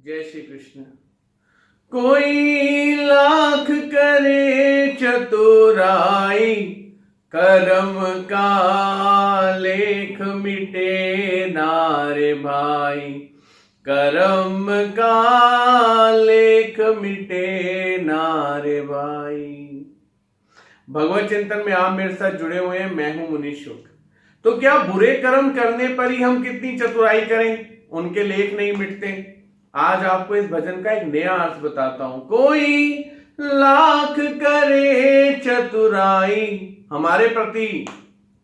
जय श्री कृष्ण। कोई लाख करे चतुराई, करम का लेख मिटे नारे भाई। करम का लेख मिटे नारे भाई। भगवत चिंतन में आप मेरे साथ जुड़े हुए हैं। मैं हूं मुनि शुक्ल। तो क्या बुरे कर्म करने पर ही हम कितनी चतुराई करें उनके लेख नहीं मिटते? आज आपको इस भजन का एक नया अर्थ बताता हूं। कोई लाख करे चतुराई, हमारे प्रति,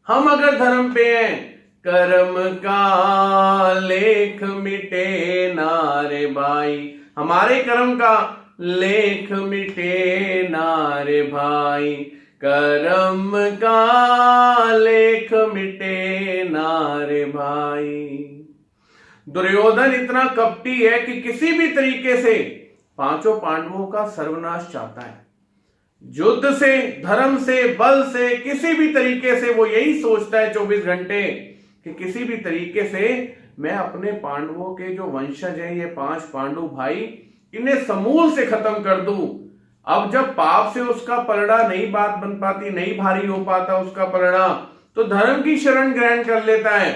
हम अगर धर्म पे हैं, कर्म का लेख मिटे नारे भाई। हमारे कर्म का लेख मिटे नारे भाई। कर्म का लेख मिटे नारे भाई। दुर्योधन इतना कपटी है कि किसी भी तरीके से पांचों पांडवों का सर्वनाश चाहता है। युद्ध से, धर्म से, बल से, किसी भी तरीके से वो यही सोचता है 24 घंटे कि किसी भी तरीके से मैं अपने पांडवों के जो वंशज हैं, ये 5 पांडु भाई, इन्हें समूल से खत्म कर दूं। अब जब पाप से उसका पलड़ा नहीं बात बन पाती, नहीं भारी हो पाता उसका पलड़ा, तो धर्म की शरण ग्रहण कर लेता है,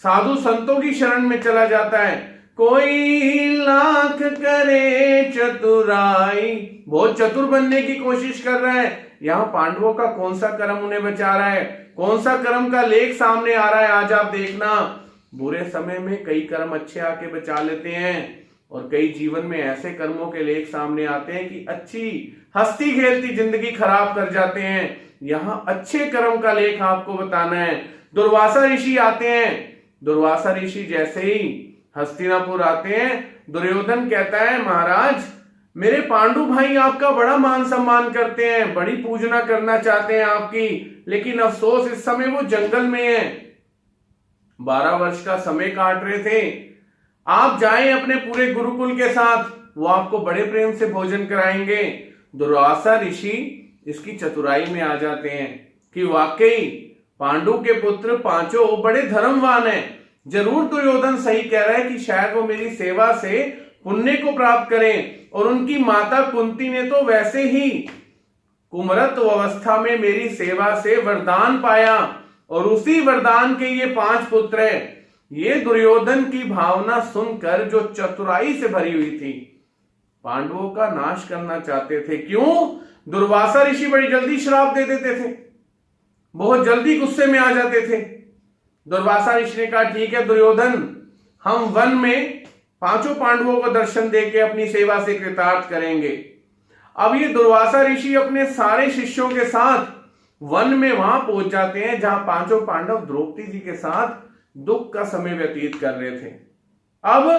साधु संतों की शरण में चला जाता है। कोई लाख करे चतुराई, बहुत चतुर बनने की कोशिश कर रहा है। यहां पांडवों का कौन सा कर्म उन्हें बचा रहा है, कौन सा कर्म का लेख सामने आ रहा है, आज आप देखना। बुरे समय में कई कर्म अच्छे आके बचा लेते हैं, और कई जीवन में ऐसे कर्मों के लेख सामने आते हैं कि अच्छी हंसती खेलती जिंदगी खराब कर जाते हैं। यहां अच्छे कर्म का लेख आपको बताना है। दुर्वासा ऋषि आते हैं। दुर्वासा ऋषि जैसे ही हस्तिनापुर आते हैं, दुर्योधन कहता है, महाराज मेरे पांडु भाई आपका बड़ा मान सम्मान करते हैं, बड़ी पूजना करना चाहते हैं आपकी, लेकिन अफसोस इस समय वो जंगल में है, 12 वर्ष का समय काट रहे थे। आप जाएं अपने पूरे गुरुकुल के साथ, वो आपको बड़े प्रेम से भोजन कराएंगे। दुर्वासा ऋषि इसकी चतुराई में आ जाते हैं कि वाकई पांडु के पुत्र पांचों बड़े धर्मवान हैं। जरूर दुर्योधन सही कह रहा है कि शायद वो मेरी सेवा से पुण्य को प्राप्त करें, और उनकी माता कुंती ने तो वैसे ही कुमरत अवस्था में मेरी सेवा से वरदान पाया, और उसी वरदान के ये 5 पुत्र हैं। ये दुर्योधन की भावना सुनकर जो चतुराई से भरी हुई थी, पांडवों का नाश करना चाहते थे। क्यों? दुर्वासा ऋषि बड़ी जल्दी श्राप दे देते थे, बहुत जल्दी गुस्से में आ जाते थे। दुर्वासा ऋषि ने कहा, ठीक है दुर्योधन, हम वन में 5 पांडवों को दर्शन देके अपनी सेवा से कृतार्थ करेंगे। अब ये दुर्वासा ऋषि अपने सारे शिष्यों के साथ वन में वहां पहुंच जाते हैं जहां 5 पांडव द्रौपदी जी के साथ दुख का समय व्यतीत कर रहे थे। अब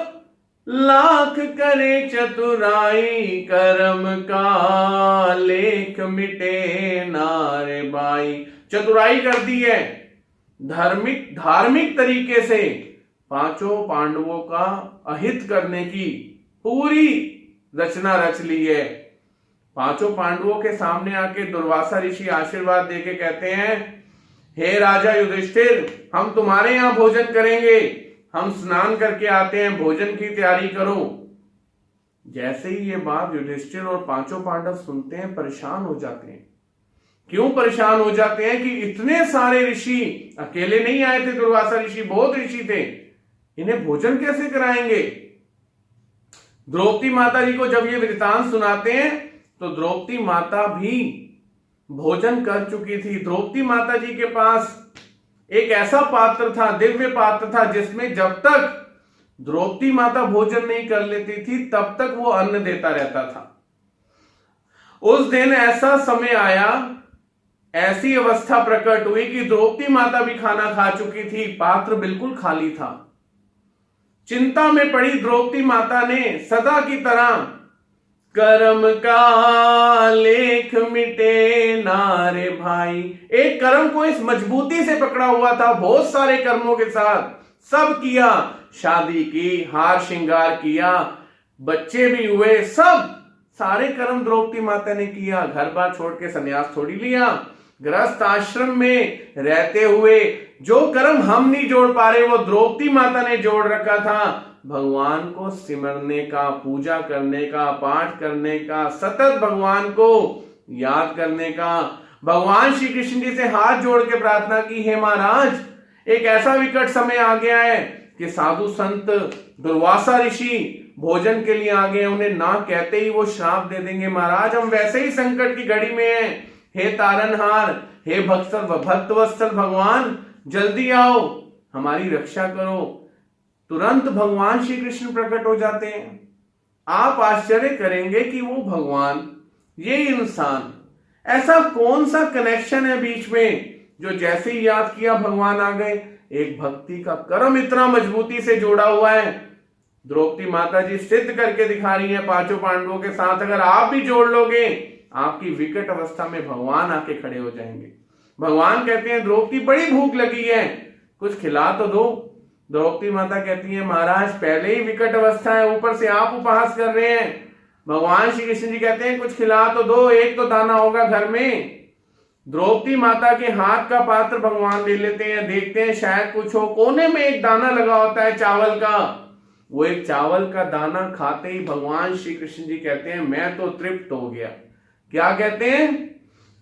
लाख करे चतुराई, कर्म का लेख मिटे नारे भाई। चतुराई कर दी है, धार्मिक तरीके से 5 पांडवों का अहित करने की पूरी रचना रच ली है। 5 पांडवों के सामने आके दुर्वासा ऋषि आशीर्वाद देके कहते हैं, हे राजा युधिष्ठिर, हम तुम्हारे यहां भोजन करेंगे, हम स्नान करके आते हैं, भोजन की तैयारी करो। जैसे ही ये बात युधिष्ठिर और 5 पांडव सुनते हैं, परेशान हो जाते हैं। क्यों परेशान हो जाते हैं कि इतने सारे ऋषि अकेले नहीं आए थे, दुर्वासा ऋषि बहुत ऋषि थे, इन्हें भोजन कैसे कराएंगे? द्रौपदी माता जी को जब ये वृतांत सुनाते हैं, तो द्रौपदी माता भी भोजन कर चुकी थी। द्रौपदी माता जी के पास एक ऐसा पात्र था, दिव्य पात्र था, जिसमें जब तक द्रौपदी माता भोजन नहीं कर लेती थी, तब तक वो अन्न देता रहता था। उस दिन ऐसा समय आया, ऐसी अवस्था प्रकट हुई कि द्रौपदी माता भी खाना खा चुकी थी, पात्र बिल्कुल खाली था। चिंता में पड़ी द्रौपदी माता ने सदा की तरह, कर्म का लेख मिटे नारे भाई। एक कर्म को इस मजबूती से पकड़ा हुआ था, बहुत सारे कर्मों के साथ सब किया, शादी की, हार श्रृंगार किया, बच्चे भी हुए, सब सारे कर्म द्रौपदी माता ने किया। घर बार छोड़ के संन्यास थोड़ी लिया, गृहस्थ आश्रम में रहते हुए जो कर्म हम नहीं जोड़ पा रहे वो द्रौपदी माता ने जोड़ रखा था। भगवान को सिमरने का, पूजा करने का, पाठ करने का, सतत भगवान को याद करने का। भगवान श्री कृष्ण जी से हाथ जोड़ के प्रार्थना की, हे महाराज, एक ऐसा विकट समय आ गया है कि साधु संत दुर्वासा ऋषि भोजन के लिए आ गए, उन्हें ना कहते ही वो श्राप दे देंगे। महाराज, हम वैसे ही संकट की घड़ी में हैं। हे तारनहार, हे भक्तवत्सल भगवान, जल्दी आओ, हमारी रक्षा करो। तुरंत भगवान श्री कृष्ण प्रकट हो जाते हैं। आप आश्चर्य करेंगे कि वो भगवान, ये इंसान, ऐसा कौन सा कनेक्शन है बीच में जो जैसे ही याद किया भगवान आ गए। एक भक्ति का कर्म इतना मजबूती से जोड़ा हुआ है। द्रौपदी माता जी सिद्ध करके दिखा रही हैं पांचों पांडवों के साथ, अगर आप भी जोड़ लोगे, आपकी विकट अवस्था में भगवान आके खड़े हो जाएंगे। भगवान कहते हैं, द्रौपदी बड़ी भूख लगी है, कुछ खिला तो दो। द्रौपदी माता कहती है, महाराज, पहले ही विकट अवस्था है, ऊपर से आप उपहास कर रहे हैं। भगवान श्री कृष्ण जी कहते हैं, कुछ खिला तो दो, एक तो दाना होगा घर में। द्रौपदी माता के हाथ का पात्र भगवान ले लेते हैं, देखते हैं शायद कुछ हो। कोने में एक दाना लगा होता है चावल का। वो एक चावल का दाना खाते ही भगवान श्री कृष्ण जी कहते हैं, मैं तो तृप्त हो गया। क्या कहते हैं?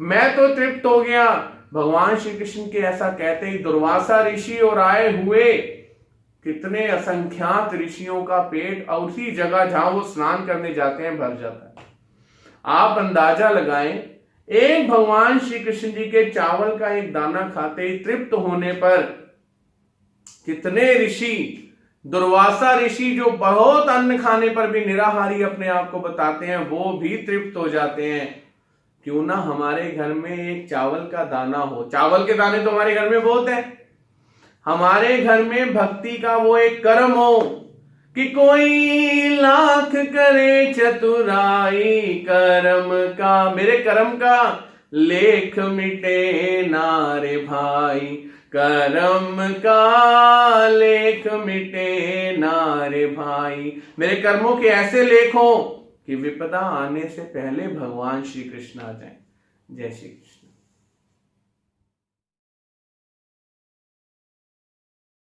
मैं तो तृप्त हो गया। भगवान श्री कृष्ण के ऐसा कहते ही दुर्वासा ऋषि और आए हुए कितने असंख्यात ऋषियों का पेट और उसी जगह जहां वो स्नान करने जाते हैं भर जाता है। आप अंदाजा लगाएं, एक भगवान श्री कृष्ण जी के चावल का एक दाना खाते ही तृप्त होने पर कितने ऋषि, दुर्वासा ऋषि जो बहुत अन्न खाने पर भी निराहारी अपने आप को बताते हैं, वो भी तृप्त हो जाते हैं। क्यों ना हमारे घर में एक चावल का दाना हो। चावल के दाने तो हमारे घर में बहुत है। हमारे घर में भक्ति का वो एक कर्म हो कि कोई लाख करे चतुराई, कर्म का, मेरे कर्म का लेख मिटे ना रे भाई, कर्म का लेख मिटे ना रे भाई। मेरे कर्मों के ऐसे लेख हो कि विपदा आने से पहले भगवान श्री कृष्ण आ जाएं। जय श्री कृष्ण।